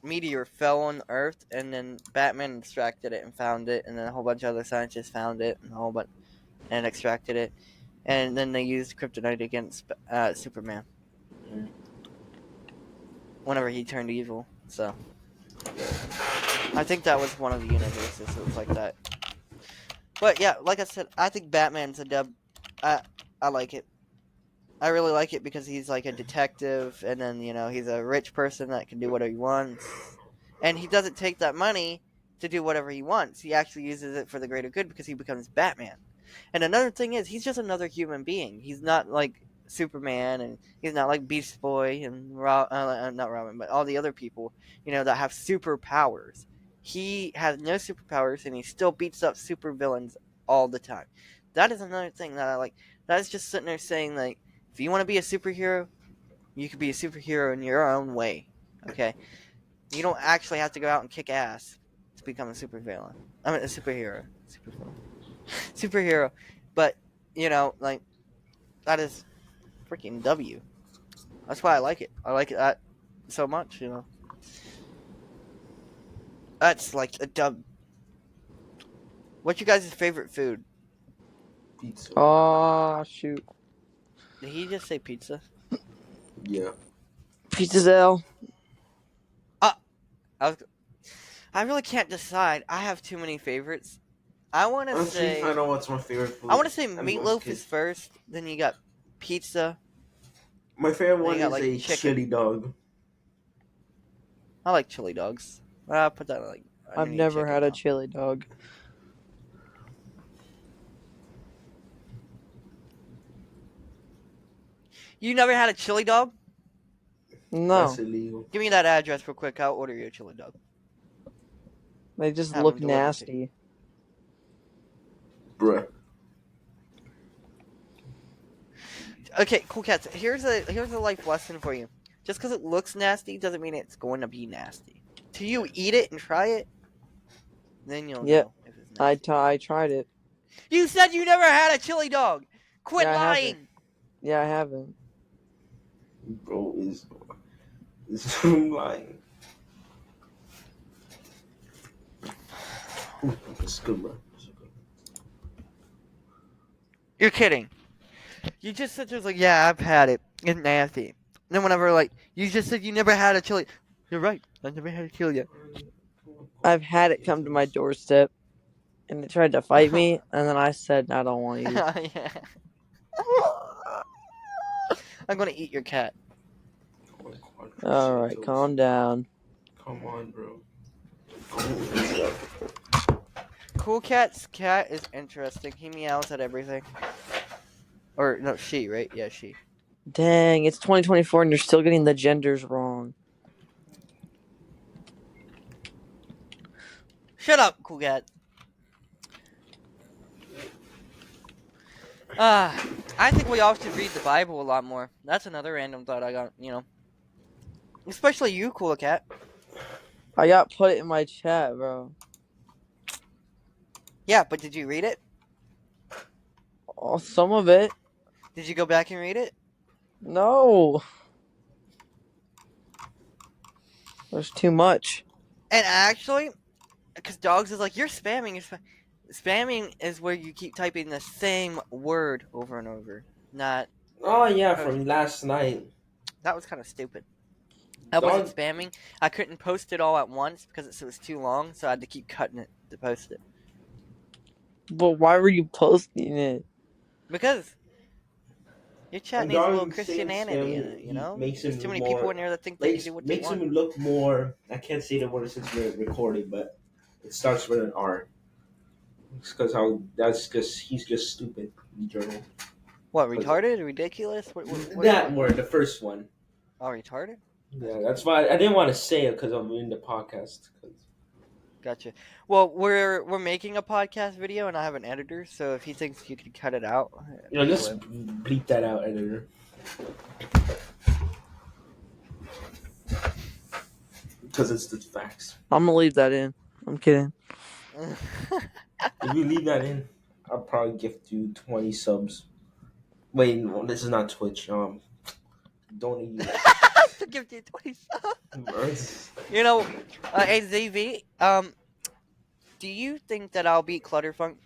meteor fell on Earth, and then Batman extracted it and found it, and then a whole bunch of other scientists found it and extracted it, and then they used kryptonite against Superman whenever he turned evil. So I think that was one of the universes that was like that. But yeah, like I said, I think Batman's a dub. I like it. I really like it because he's like a detective, and then, you know, he's a rich person that can do whatever he wants. And he doesn't take that money to do whatever he wants. He actually uses it for the greater good because he becomes Batman. And another thing is, he's just another human being. He's not like Superman, and he's not like Beast Boy and not Robin, but all the other people, you know, that have superpowers. He has no superpowers, and he still beats up supervillains all the time. That is another thing that I like. That is just sitting there saying, like, if you want to be a superhero, you can be a superhero in your own way, okay? You don't actually have to go out and kick ass to become a supervillain. I mean, a superhero. Superhero. But, you know, like, that is freaking W. That's why I like it. I like that so much, you know. That's like a dub. What's your guys' favorite food? Pizza. Oh, shoot. Did he just say pizza? Yeah. Pizza's L. I really can't decide. I have too many favorites. I want to say. I know what's my favorite food. I want to say I'm meatloaf kidding. is first. Then you got pizza. My favorite one you got, is like, a chicken. chili dog. I like chili dogs. I'll put that like. I've underneath never chicken had a though. chili dog. You never had a chili dog? No, That's illegal. Give me that address real quick. I'll order you a chili dog. they just Have look them delivered to you. nasty. Bruh. Okay, cool cats. Here's a life lesson for you. Just because it looks nasty doesn't mean it's going to be nasty. Till you eat it and try it, then you'll Yep. know if it's nasty. I tried it. You said you never had a chili dog. Quit Yeah, I lying. Yeah, I haven't. Bro is lying. It's good, bro. It's good. You're kidding. You just said there's like, yeah, I've had it. It's nasty. And then whenever like you just said you never had a chili, you're right. I never had a chili yet. I've had it come to my doorstep, and it tried to fight me, and then I said, I don't want you. Yeah. I'm gonna eat your cat. Alright, calm down. Come on, bro. Cool Cat's cat is interesting. He meows at everything. Or no, she, right? Yeah, she. Dang, it's 2024 and you're still getting the genders wrong. Shut up, Cool Cat. I think we all should read the Bible a lot more. That's another random thought I got, Especially you, Cool Cat. I got put it in my chat, bro. Yeah, but did you read it? Oh, some of it. Did you go back and read it? No. There's too much. And actually, because Dogs is like, you're spamming. Spamming is where you keep typing the same word over and over. Not. Oh yeah, from last night. That was kind of stupid. I wasn't spamming. I couldn't post it all at once because it was too long, so I had to keep cutting it to post it. But why were you posting it? Because your chat And needs a little Darwin Christianity in thinks it, him- you know? makes There's him too many more- people in there that think they can Makes, do what they makes want. him look more. I can't say the word since we're recording, but it starts with an R. It's because he's just stupid in general. What, retarded? Ridiculous? What That word, the first one. Oh, retarded? Yeah, that's why I didn't want to say it because I'm in the podcast. Gotcha. Well, we're making a podcast video, and I have an editor, so if he thinks you can cut it out... Just bleep that out, editor. Because it's the facts. I'm gonna leave that in. I'm kidding. If you leave that in, I'll probably gift you 20 subs. Wait, no, this is not Twitch. Don't even. To give you 20 Words. Hey, ZV, do you think that I'll beat Clutterfunk?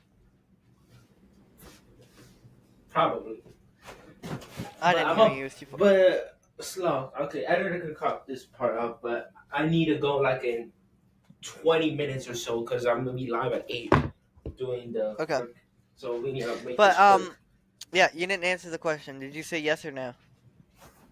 Probably. I But didn't I'm hear up- you. But slow. Okay, editor can cut this part out, but I need to go like in 20 minutes or so because I'm gonna be live at 8 doing the. Okay. Work. So we need to make But, this work. yeah, you didn't answer the question. Did you say yes or no?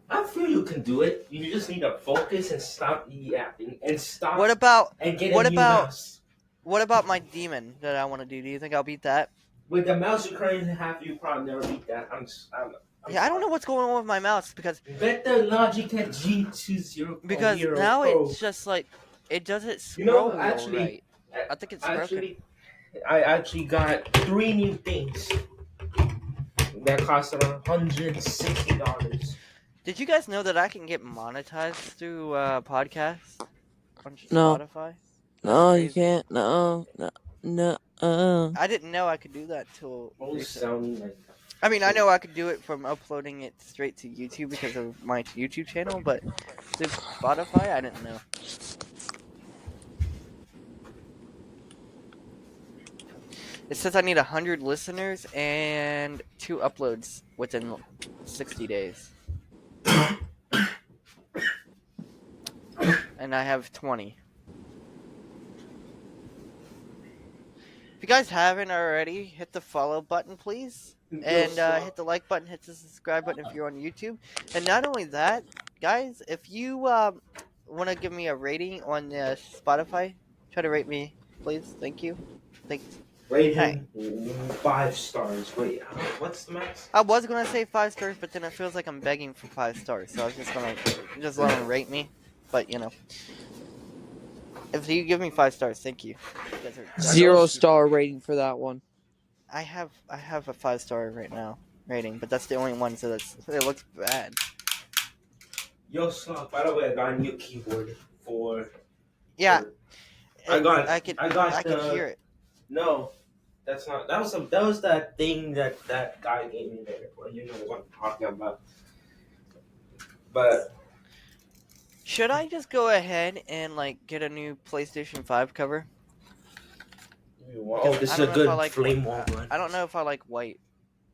I feel you can do it. You just need to focus and stop yapping and stop. What about And get what a new about- mouse. what about my demon that I want to do? Do you think I'll beat that? With the mouse you currently have, you probably never beat that. I'm Yeah, I don't know what's going on with my mouse because Bet the Logitech G20 now Pro. it's just like it doesn't scroll You know, real actually- right. I think it's broken. I actually got 3 new things that cost around $160. Did you guys know that I can get monetized through podcasts on No. Spotify? No, you crazy. can't. No. I didn't know I could do that till Always recently. sound like I mean, I know I could do it from uploading it straight to YouTube because of my YouTube channel, but through Spotify, I didn't know. It says I need 100 listeners and 2 uploads within 60 days. And I have 20. If you guys haven't already, hit the follow button, please. And hit the like button, hit the subscribe button if you're on YouTube. And not only that, guys, if you want to give me a rating on Spotify? Try to rate me, please. Thank you. Thanks. Rate Hey. him 5 stars. Wait, what's the max? I was gonna say 5 stars, but then it feels like I'm begging for 5 stars, so I was just gonna let him rate me. But if you give me 5 stars, thank you. You guys are- 0-star rating for that one. I have a 5 star right now rating, but that's the only one, so it looks bad. Yo, Slug, by the way, I got a new keyboard for. Yeah, I got I could the. hear it. No, that's not. That was that thing that guy gave me there. Well, you know what I'm talking about. But Should I just go ahead and get a new PlayStation 5 cover? oh, this is a good flame one. I don't know if I like white.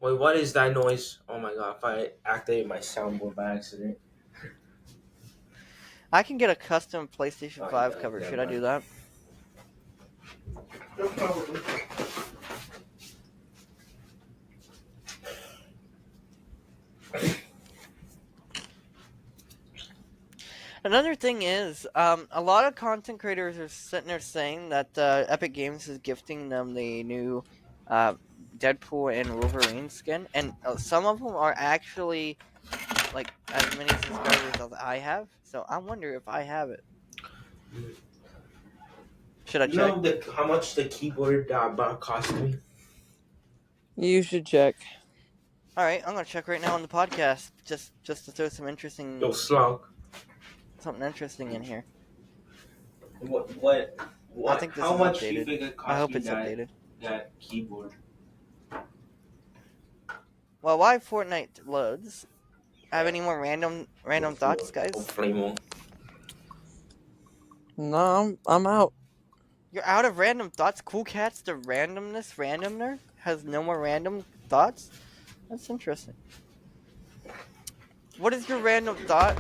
Wait, what is that noise? Oh my god! If I activate my soundboard by accident. I can get a custom PlayStation Oh, 5 yeah, cover. yeah, Should I do that? Probably. Another thing is, a lot of content creators are sitting there saying that Epic Games is gifting them the new Deadpool and Wolverine skin, and some of them are actually as many subscribers as I have. So I wonder if I have it. Should I check? You know how much the keyboard cost me? You should check. All right, I'm gonna check right now on the podcast just to throw some interesting Yo, Slug. something interesting in here. What? I think this how is much updated. do you think it cost I hope me it's updated. that keyboard? Well, while Fortnite loads, have any more random thoughts, guys? Flame. No, I'm out. You're out of random thoughts? Cool Cats, the randomner, has no more random thoughts? That's interesting. What is your random thought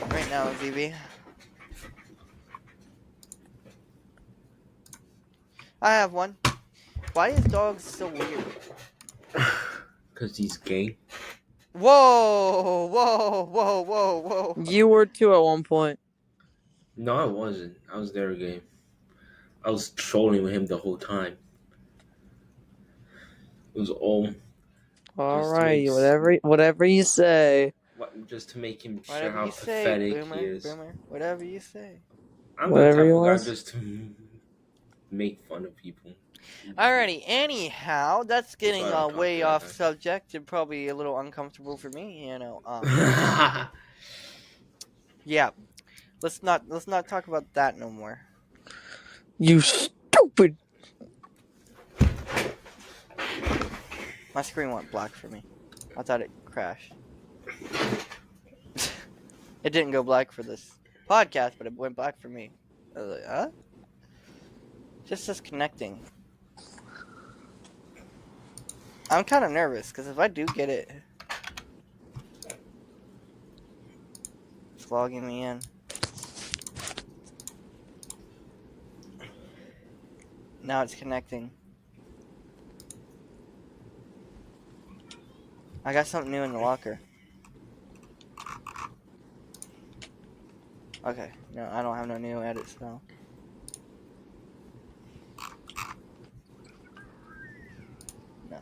right now, ZB? I have one. Why is dogs so weird? Because he's gay. Whoa, whoa, whoa, whoa, whoa. You were too at one point. No, I wasn't. I was there again. I was trolling with him the whole time. It was all. Alright, whatever you say. Just to make him show Whatever how you say, pathetic boomer, he is. boomer. Whatever you say. I'm Whatever the you type of guy want. just to make fun of people. Alrighty, anyhow, that's getting Sorry, I'm way copyright off guy. subject and probably a little uncomfortable for me, Yeah. Let's not talk about that no more. You stupid. My screen went black for me. I thought it crashed. It didn't go black for this podcast, but it went black for me. I was like, huh? Just disconnecting. I'm kind of nervous because if I do get it, it's logging me in. Now it's connecting. I got something new in the locker. Okay, no, I don't have no new edits now. No.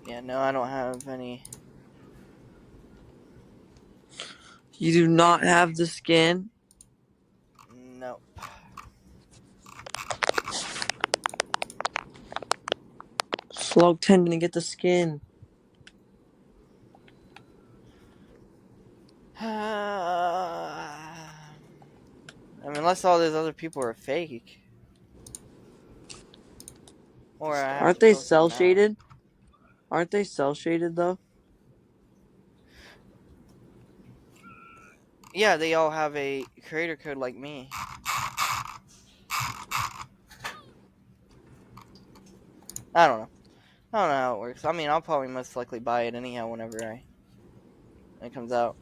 Yeah, no, I don't have any. You do not have the skin? Nope. Slug 10 didn't get the skin. I mean, unless all those other people are fake. Or I have Aren't to they post them cell now. shaded? Aren't they cell shaded though? Yeah, they all have a creator code like me. I don't know. I don't know how it works. I mean, I'll probably most likely buy it anyhow whenever it comes out.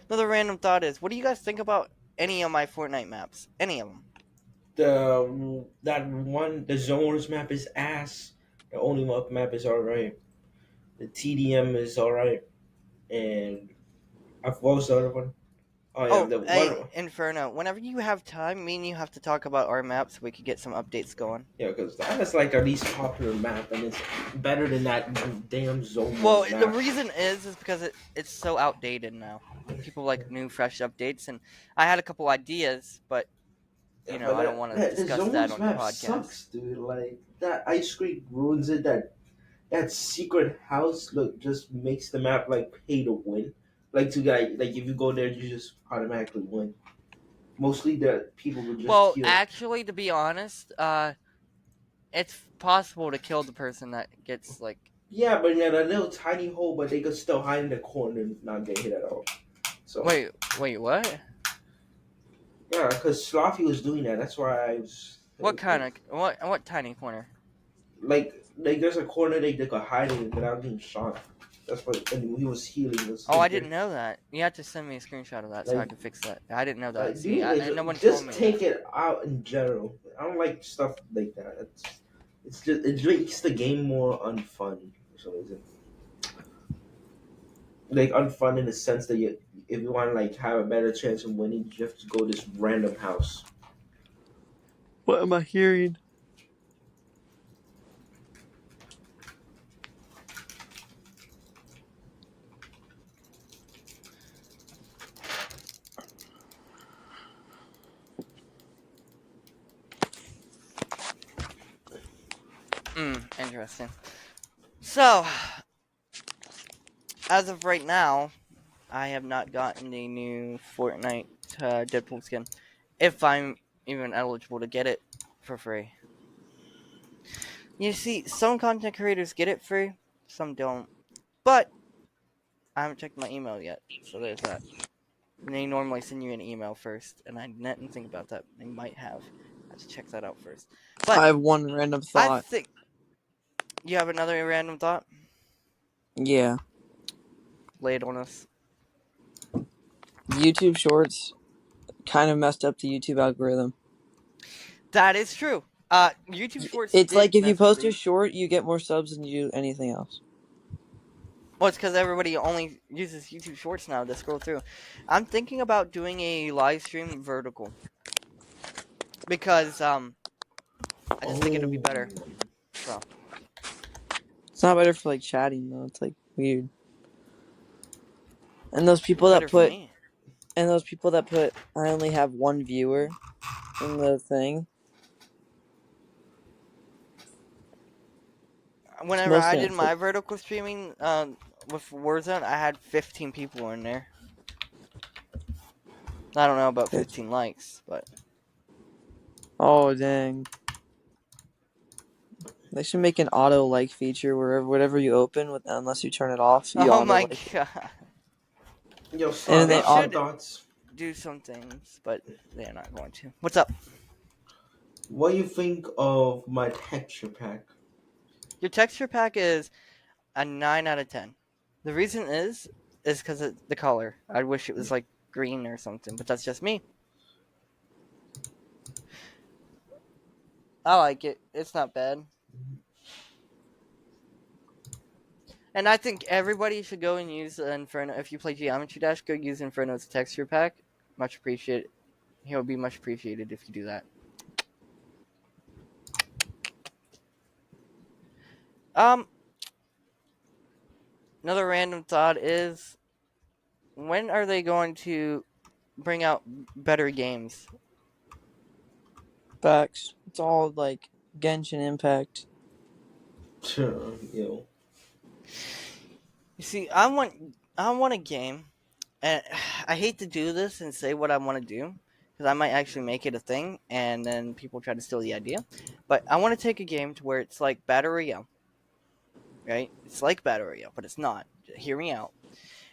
Another random thought is, what do you guys think about any of my Fortnite maps? Any of them? The Zoners map is ass. The Only Up map is alright. The TDM is alright, and What was the other one? Oh yeah, Oh, the hey, one. Inferno. Whenever you have time, me and you have to talk about our map so we could get some updates going. Yeah, because that is like our least popular map, and it's better than that damn Zone Well, 1 the map. reason is because it's so outdated now. People like new, fresh updates, and I had a couple ideas, but Yeah, I but don't want to the discuss Zone that 1's on the map podcast. sucks, dude. Like that ice cream ruins it. That secret house look just makes the map like pay to win. Like to guy like if you go there, you just automatically win. Mostly the people would just Well, heal. actually, to be honest, it's possible to kill the person that gets like. Yeah, but in that little tiny hole, but they could still hide in the corner and not get hit at all. So Wait, what? yeah, because Sloppy was doing that. That's why I was What kind of what tiny corner? like there's a corner they could hide in without getting shot. That's what and he was healing was Oh, I thinking. didn't know that. You have to send me a screenshot of that so I Like can fix that. I didn't know that. like See, dude, no one told just me take that. it out in general. I don't like stuff like that. It's just it makes the game more unfun for some reason. Like unfun in the sense that if you want to like have a better chance of winning, you have to go this random house. What am I hearing? Interesting. So, as of right now, I have not gotten the new Fortnite Deadpool skin. If I'm even eligible to get it for free. You see, some content creators get it free, some don't. But I haven't checked my email yet, so there's that. And they normally send you an email first, and I didn't think about that. They might have. I have to check that out first. I But have one random I thought. think you have another random thought. Yeah. Lay it on us. YouTube Shorts kind of messed up the YouTube algorithm. That is true. YouTube Shorts It's did like if you mess with post a the. short, you get more subs than you do anything else. Well, it's because everybody only uses YouTube Shorts now to scroll through. I'm thinking about doing a live stream vertical because I just think it'll be Oh, better. So It's not better for like chatting though. It's like weird. And those people it's that better for put me. I only have one viewer in the thing. It's Whenever I mostly did on Twitch. my vertical streaming with Warzone, I had 15 people in there. I don't know about 15 likes, but Oh dang. They should make an auto like feature where whatever you open with unless you turn it off, you oh auto my like it. god, yo, And son, they they I have some should thoughts. do some things, but they're not going to. What's up? What do you think of my texture pack? Your texture pack is a 9 out of 10. The reason is because of the color. I wish it was like green or something, but that's just me. I like it. It's not bad. And I think everybody should go and use Inferno. If you play Geometry Dash, go use Inferno's texture pack. Much appreciated. He'll be much appreciated if you do that. Another random thought is, when are they going to bring out better games? Facts. It's all like Genshin Impact. Yo, You see, I want a game, and I hate to do this and say what I want to do, because I might actually make it a thing, and then people try to steal the idea. But I want to take a game to where it's like Battle Royale, right? It's like Battle Royale, but it's not. Hear me out.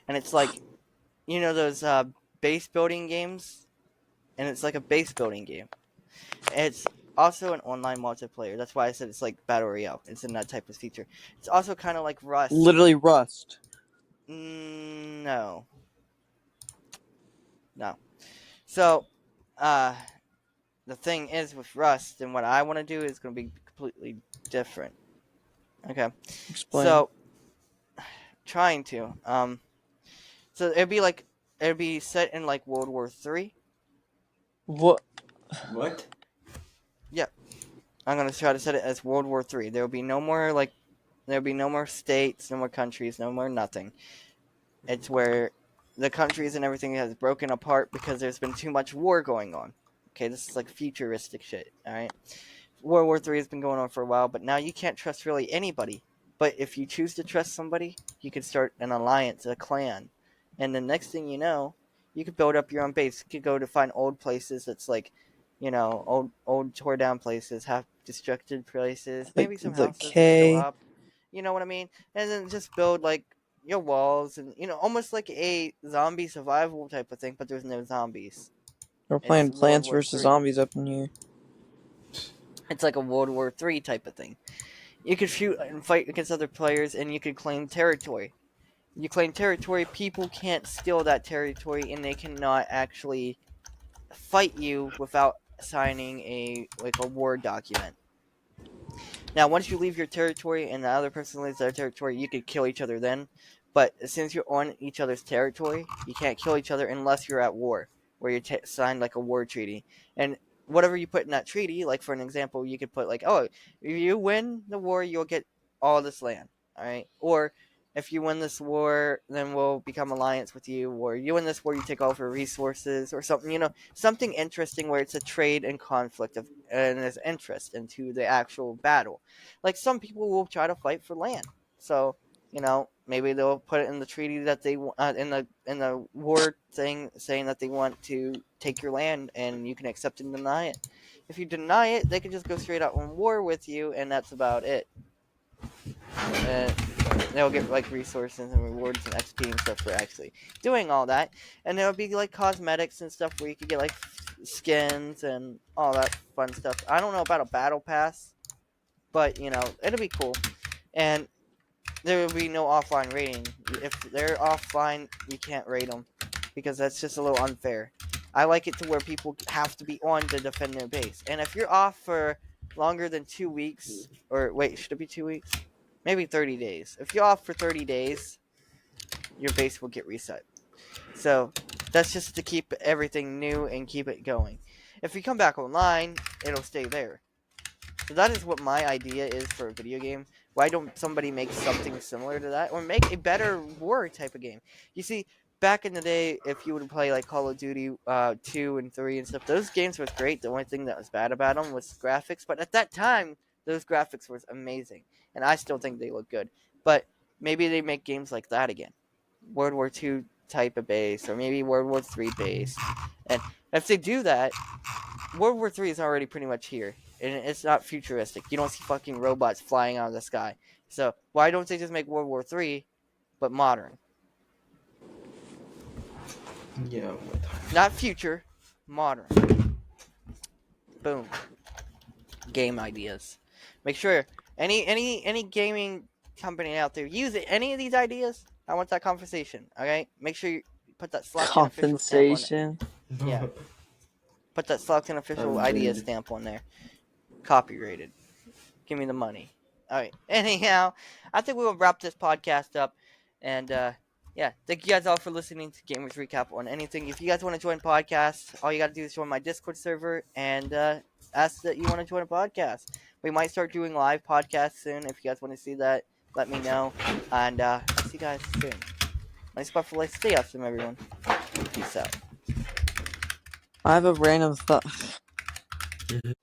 And it's like, those base building games, and it's like a base building game. It's also an online multiplayer. That's why I said it's like Battle Royale. It's in that type of feature. It's also kind of like Rust. Literally Rust. No. So, the thing is with Rust, and what I want to do is going to be completely different. Okay. Explain. So, trying to. So it'd be like it'll be set in like World War III. What? What? I'm gonna try to set it as World War III. There'll be no more states, no more countries, no more nothing. It's where the countries and everything has broken apart because there's been too much war going on. Okay, this is like futuristic shit. All right, World War III has been going on for a while, but now you can't trust really anybody. But if you choose to trust somebody, you can start an alliance, a clan, and the next thing you know, you could build up your own base. You could go to find old places that's like, old tore down places, half destructed places, maybe Like some the houses are still K? up. You know what I mean? And then just build like your walls and almost like a zombie survival type of thing, but there's no zombies. We're It's playing World Plants War vs Three. Zombies up in here. It's like a World War III type of thing. You could shoot and fight against other players, and you could claim territory. You claim territory, people can't steal that territory, and they cannot actually fight you without signing a war document. Now, once you leave your territory and the other person leaves their territory, you could kill each other then. But since you're on each other's territory, you can't kill each other unless you're at war, where you signed like a war treaty. And whatever you put in that treaty, like for an example, you could put like, oh, if you win the war, you'll get all this land, all right? Or if you win this war, then we'll become alliance with you. Or you win this war, you take all of our resources, or something. Something interesting where it's a trade and conflict and there's interest into the actual battle. Like some people will try to fight for land, so maybe they'll put it in the treaty that they in the war thing saying that they want to take your land, and you can accept and deny it. If you deny it, they can just go straight out on war with you, and that's about it. And they'll get like resources and rewards and XP and stuff for actually doing all that, and there'll be like cosmetics and stuff where you could get like skins and all that fun stuff. I don't know about a battle pass, but it'll be cool. And there will be no offline raiding. If they're offline, you can't raid them because that's just a little unfair. I like it to where people have to be on to defend their base. And if you're off for longer than 2 weeks, or wait, should it be 2 weeks? Maybe 30 days. If you're off for 30 days, your base will get reset. So that's just to keep everything new and keep it going. If you come back online, it'll stay there. So that is what my idea is for a video game. Why don't somebody make something similar to that? Or make a better war type of game? You see, back in the day, if you would play like Call of Duty 2 and 3 and stuff, those games were great. The only thing that was bad about them was graphics. But at that time, those graphics were amazing. And I still think they look good. But maybe they make games like that again. World War II type of base, or maybe World War III base. And if they do that, World War III is already pretty much here. And it's not futuristic. You don't see fucking robots flying out of the sky. So why don't they just make World War III, but modern? Yeah. Not future, modern. Boom. Game ideas. Make sure any gaming company out there use it. Any of these ideas, I want that conversation. Okay, make sure you put that Slack official stamp on it. Compensation. Yeah. Put that Slack official idea stamp on there. Copyrighted. Give me the money. All right. Anyhow, I think we will wrap this podcast up. And yeah, thank you guys all for listening to Gamers Recap on Anything. If you guys want to join podcasts, all you got to do is join my Discord server and ask that you want to join a podcast. We might start doing live podcasts soon. If you guys want to see that, let me know. And I'll see you guys soon. Nice Buffalo. Stay awesome, everyone. Peace out. I have a random thought.